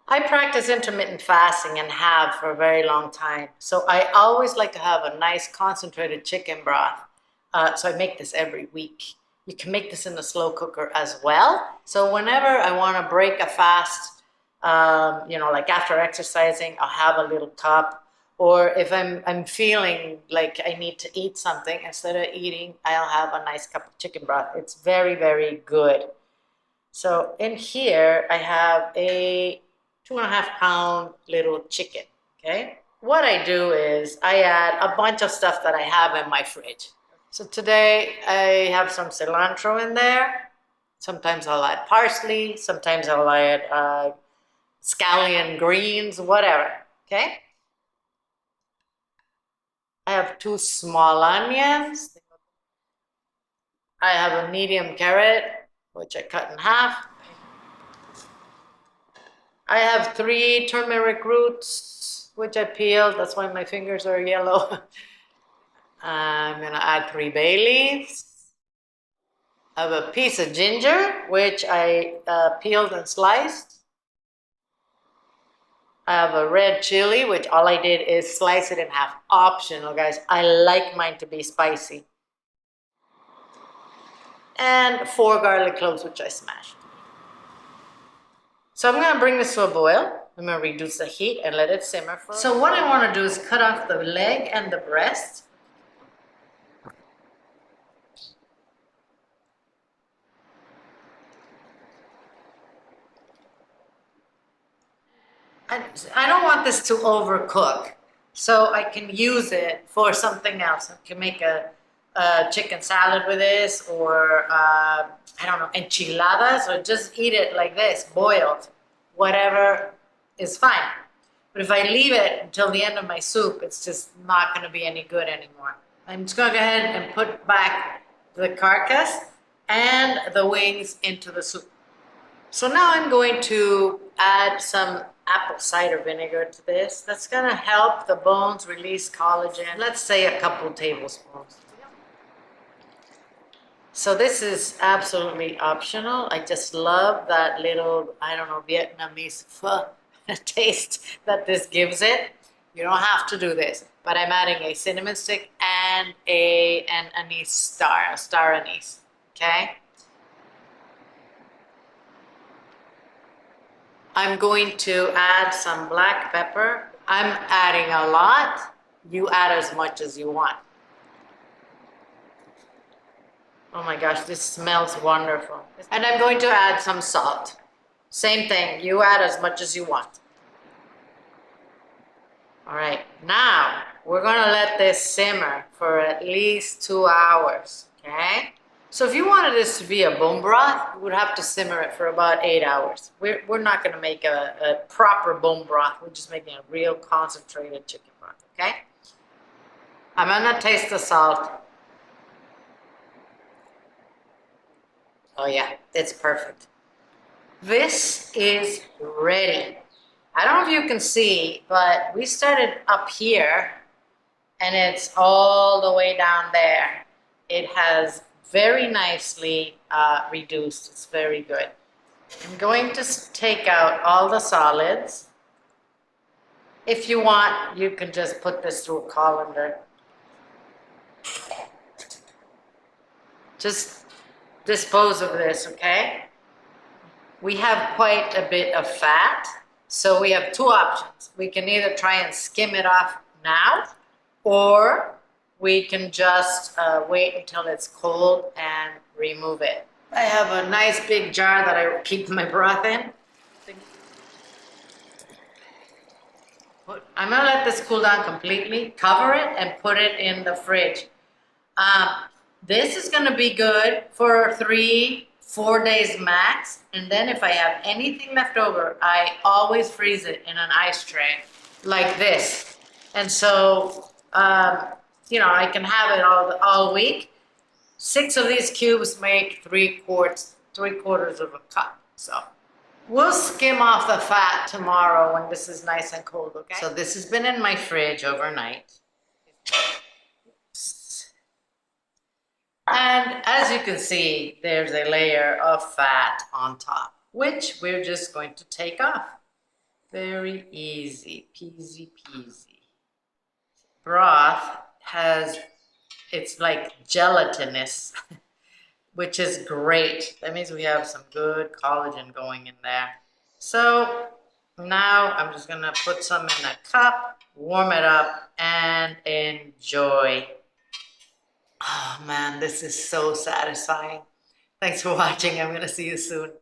I practice intermittent fasting and have for a very long time. So I always like to have a nice concentrated chicken broth. So I make this every week. You can make this in a slow cooker as well. So whenever I want to break a fast, like after exercising, I'll have a little cup. Or if I'm feeling like I need to eat something, instead of eating, I'll have a nice cup of chicken broth. It's very, very good. So in here, I have a 2.5 pound little chicken, okay? What I do is I add a bunch of stuff that I have in my fridge. So today I have some cilantro in there. Sometimes I'll add parsley. Sometimes I'll add scallion greens, whatever, okay? I have 2 small onions. I have a medium carrot, which I cut in half. I have 3 turmeric roots, which I peeled. That's why my fingers are yellow. I'm gonna add 3 bay leaves. I have a piece of ginger, which I peeled and sliced. I have a red chili, which all I did is slice it in half. Optional, guys. I like mine to be spicy. And 4 garlic cloves, which I smashed. So I'm gonna bring this to a boil. I'm gonna reduce the heat and let it simmer for. So what I wanna do is cut off the leg and the breast. I don't want this to overcook, so I can use it for something else. I can make a chicken salad with this, or I don't know, enchiladas, or just eat it like this, boiled. Whatever is fine. But if I leave it until the end of my soup, it's just not going to be any good anymore. I'm just going to go ahead and put back the carcass and the wings into the soup. So now I'm going to add some apple cider vinegar to this. That's going to help the bones release collagen. Let's say a couple tablespoons. So this is absolutely optional. I just love that little, I don't know, Vietnamese pho taste that this gives it. You don't have to do this, but I'm adding a cinnamon stick and an anise star, a star anise, okay? I'm going to add some black pepper. I'm adding a lot. You add as much as you want. Oh my gosh, this smells wonderful. And I'm going to add some salt. Same thing, you add as much as you want. All right, now we're gonna let this simmer for at least 2 hours, okay? So if you wanted this to be a bone broth, you would have to simmer it for about 8 hours. We're not gonna make a proper bone broth, we're just making a real concentrated chicken broth, okay? I'm gonna taste the salt. Oh yeah, it's perfect. This is ready. I don't know if you can see, but we started up here and it's all the way down there. It has very nicely reduced. It's very good. I'm going to take out all the solids. If you want, you can just put this through a colander. Just dispose of this, okay? We have quite a bit of fat, so we have 2 options. We can either try and skim it off now, or we can just wait until it's cold and remove it. I have a nice big jar that I keep my broth in. I'm gonna let this cool down completely, cover it, and put it in the fridge. This is gonna be good for 3-4 days max, and then if I have anything left over, I always freeze it in an ice tray like this. And so, I can have it all week. 6 of these cubes make 3/4 of a cup. So we'll skim off the fat tomorrow when this is nice and cold, okay? So this has been in my fridge overnight. And as you can see, there's a layer of fat on top, which we're just going to take off. Very easy, peasy peasy. Broth has, it's like gelatinous, which is great. That means we have some good collagen going in there. So now I'm just gonna put some in a cup, warm it up, and enjoy. Oh man, this is so satisfying. Thanks for watching. I'm gonna see you soon.